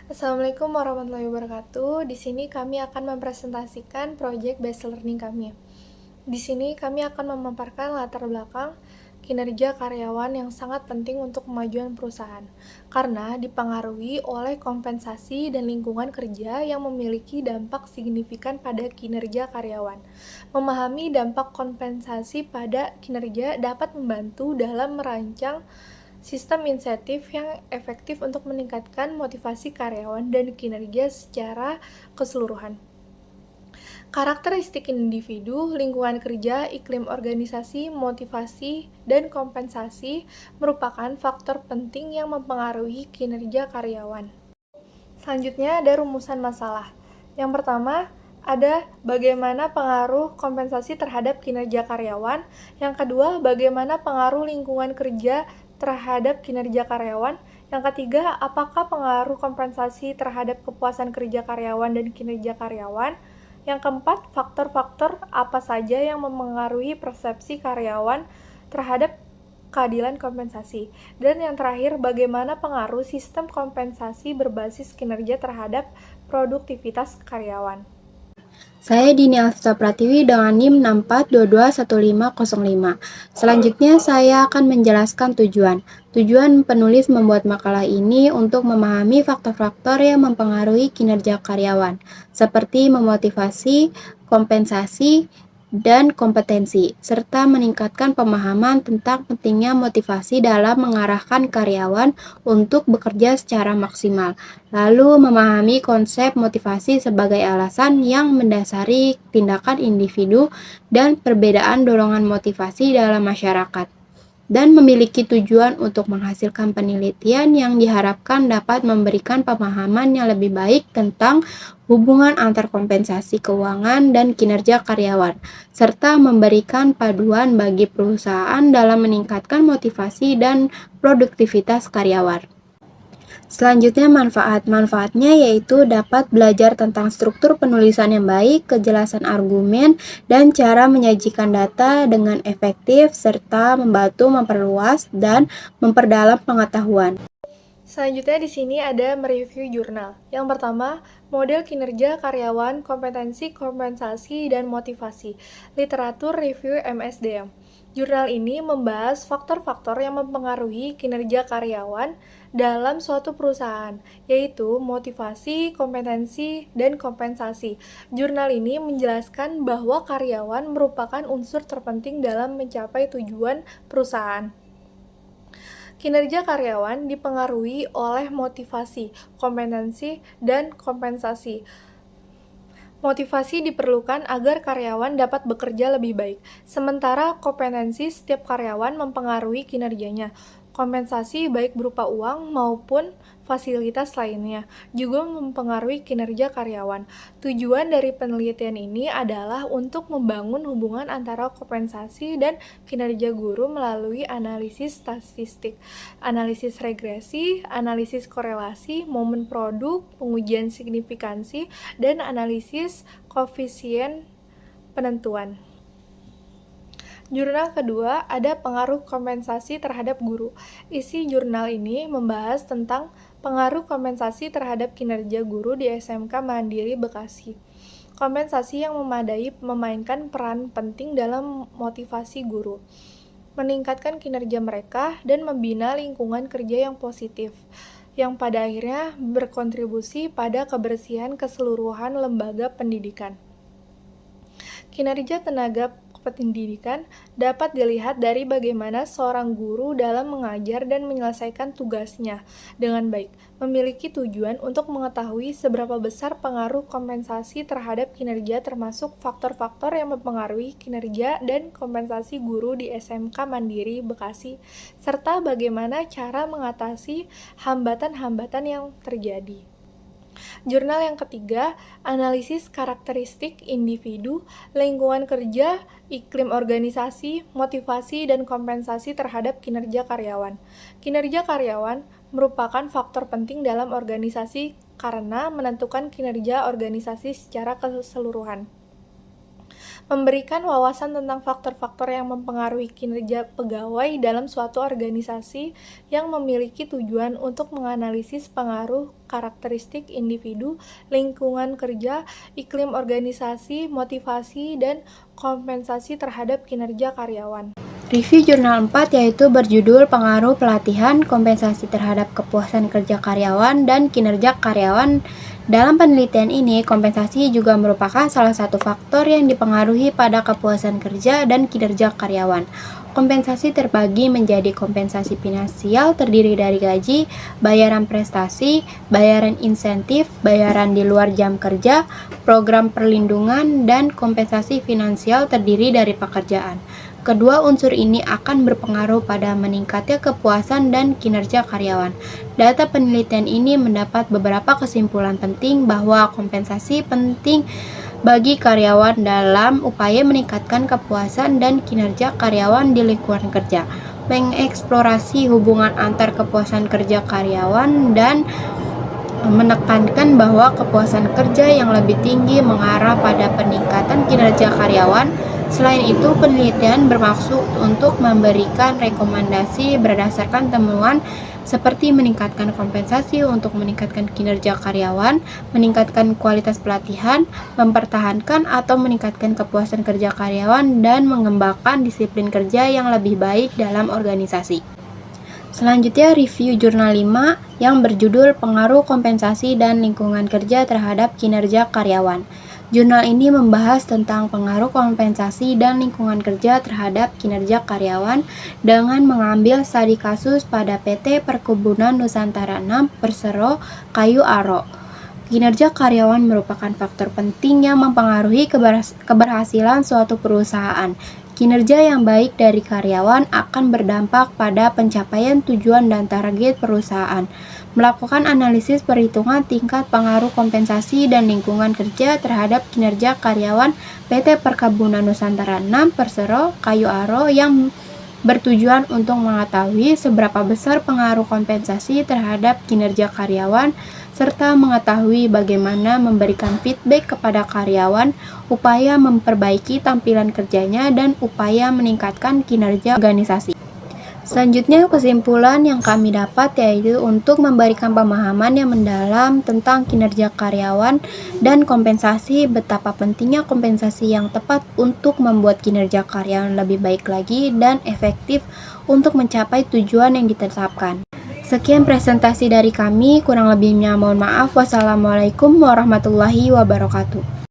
Assalamualaikum warahmatullahi wabarakatuh. Di sini kami akan mempresentasikan proyek based learning kami. Di sini kami akan memaparkan latar belakang kinerja karyawan yang sangat penting untuk kemajuan perusahaan, karena dipengaruhi oleh kompensasi dan lingkungan kerja yang memiliki dampak signifikan pada kinerja karyawan. Memahami dampak kompensasi pada kinerja dapat membantu dalam merancang sistem insentif yang efektif untuk meningkatkan motivasi karyawan dan kinerja secara keseluruhan. Karakteristik individu, lingkungan kerja, iklim organisasi, motivasi, dan kompensasi merupakan faktor penting yang mempengaruhi kinerja karyawan. Selanjutnya ada rumusan masalah. Yang pertama, ada bagaimana pengaruh kompensasi terhadap kinerja karyawan. Yang kedua, bagaimana pengaruh lingkungan kerja terhadap kinerja karyawan. Yang ketiga, apakah pengaruh kompensasi terhadap kepuasan kerja karyawan dan kinerja karyawan. Yang keempat, faktor-faktor apa saja yang mempengaruhi persepsi karyawan terhadap keadilan kompensasi. Dan yang terakhir, bagaimana pengaruh sistem kompensasi berbasis kinerja terhadap produktivitas karyawan. Saya Dini Alfisa Pratiwi dengan NIM 64221505. Selanjutnya saya akan menjelaskan tujuan. Tujuan penulis membuat makalah ini untuk memahami faktor-faktor yang mempengaruhi kinerja karyawan, seperti memotivasi, kompensasi, dan kompetensi, serta meningkatkan pemahaman tentang pentingnya motivasi dalam mengarahkan karyawan untuk bekerja secara maksimal. Lalu memahami konsep motivasi sebagai alasan yang mendasari tindakan individu dan perbedaan dorongan motivasi dalam masyarakat, dan memiliki tujuan untuk menghasilkan penelitian yang diharapkan dapat memberikan pemahaman yang lebih baik tentang hubungan antar kompensasi keuangan dan kinerja karyawan, serta memberikan paduan bagi perusahaan dalam meningkatkan motivasi dan produktivitas karyawan. Selanjutnya manfaat-manfaatnya yaitu dapat belajar tentang struktur penulisan yang baik, kejelasan argumen, dan cara menyajikan data dengan efektif, serta membantu memperluas dan memperdalam pengetahuan. Selanjutnya di sini ada mereview jurnal. Yang pertama, model kinerja karyawan, kompetensi, kompensasi, dan motivasi. Literatur review MSDM. Jurnal ini membahas faktor-faktor yang mempengaruhi kinerja karyawan dalam suatu perusahaan, yaitu motivasi, kompetensi, dan kompensasi. Jurnal ini menjelaskan bahwa karyawan merupakan unsur terpenting dalam mencapai tujuan perusahaan. Kinerja karyawan dipengaruhi oleh motivasi, kompetensi, dan kompensasi. Motivasi diperlukan agar karyawan dapat bekerja lebih baik, sementara kompetensi setiap karyawan mempengaruhi kinerjanya. Kompensasi baik berupa uang maupun fasilitas lainnya juga mempengaruhi kinerja karyawan. Tujuan dari penelitian ini adalah untuk membangun hubungan antara kompensasi dan kinerja guru melalui analisis statistik, analisis regresi, analisis korelasi, momen produk, pengujian signifikansi, dan analisis koefisien penentuan. Jurnal kedua ada pengaruh kompensasi terhadap guru. Isi jurnal ini membahas tentang pengaruh kompensasi terhadap kinerja guru di SMK Mandiri Bekasi. Kompensasi yang memadai memainkan peran penting dalam motivasi guru, meningkatkan kinerja mereka, dan membina lingkungan kerja yang positif, yang pada akhirnya berkontribusi pada kebersihan keseluruhan lembaga pendidikan. Kinerja tenaga pendidikan dapat dilihat dari bagaimana seorang guru dalam mengajar dan menyelesaikan tugasnya dengan baik, memiliki tujuan untuk mengetahui seberapa besar pengaruh kompensasi terhadap kinerja termasuk faktor-faktor yang mempengaruhi kinerja dan kompensasi guru di SMK Mandiri Bekasi, serta bagaimana cara mengatasi hambatan-hambatan yang terjadi. Jurnal yang ketiga, analisis karakteristik individu, lingkungan kerja, iklim organisasi, motivasi, dan kompensasi terhadap kinerja karyawan. Kinerja karyawan merupakan faktor penting dalam organisasi karena menentukan kinerja organisasi secara keseluruhan. memberikan wawasan tentang faktor-faktor yang mempengaruhi kinerja pegawai dalam suatu organisasi yang memiliki tujuan untuk menganalisis pengaruh karakteristik individu, lingkungan kerja, iklim organisasi, motivasi, dan kompensasi terhadap kinerja karyawan. Review jurnal 4 yaitu berjudul Pengaruh Pelatihan, Kompensasi Terhadap Kepuasan Kerja Karyawan, dan Kinerja Karyawan. Dalam penelitian ini, kompensasi juga merupakan salah satu faktor yang dipengaruhi pada kepuasan kerja dan kinerja karyawan. Kompensasi terbagi menjadi kompensasi finansial terdiri dari gaji, bayaran prestasi, bayaran insentif, bayaran di luar jam kerja, program perlindungan, dan kompensasi finansial terdiri dari pekerjaan. Kedua unsur ini akan berpengaruh pada meningkatnya kepuasan dan kinerja karyawan. Data penelitian ini mendapat beberapa kesimpulan penting bahwa kompensasi penting bagi karyawan dalam upaya meningkatkan kepuasan dan kinerja karyawan di lingkungan kerja, mengeksplorasi hubungan antar kepuasan kerja karyawan, dan menekankan bahwa kepuasan kerja yang lebih tinggi mengarah pada peningkatan kinerja karyawan. Selain itu, penelitian bermaksud untuk memberikan rekomendasi berdasarkan temuan seperti meningkatkan kompensasi untuk meningkatkan kinerja karyawan, meningkatkan kualitas pelatihan, mempertahankan atau meningkatkan kepuasan kerja karyawan, dan mengembangkan disiplin kerja yang lebih baik dalam organisasi. Selanjutnya, review jurnal 5 yang berjudul Pengaruh Kompensasi dan Lingkungan Kerja Terhadap Kinerja Karyawan. Jurnal ini membahas tentang pengaruh kompensasi dan lingkungan kerja terhadap kinerja karyawan dengan mengambil studi kasus pada PT Perkebunan Nusantara 6 Persero Kayu Aro. Kinerja karyawan merupakan faktor penting yang mempengaruhi keberhasilan suatu perusahaan. Kinerja yang baik dari karyawan akan berdampak pada pencapaian tujuan dan target perusahaan. Melakukan analisis perhitungan tingkat pengaruh kompensasi dan lingkungan kerja terhadap kinerja karyawan PT Perkebunan Nusantara 6 Persero Kayu Aro yang bertujuan untuk mengetahui seberapa besar pengaruh kompensasi terhadap kinerja karyawan serta mengetahui bagaimana memberikan feedback kepada karyawan, upaya memperbaiki tampilan kerjanya, dan upaya meningkatkan kinerja organisasi. Selanjutnya, kesimpulan yang kami dapat yaitu untuk memberikan pemahaman yang mendalam tentang kinerja karyawan dan kompensasi, betapa pentingnya kompensasi yang tepat untuk membuat kinerja karyawan lebih baik lagi dan efektif untuk mencapai tujuan yang ditetapkan. Sekian presentasi dari kami, kurang lebihnya mohon maaf. Wassalamualaikum warahmatullahi wabarakatuh.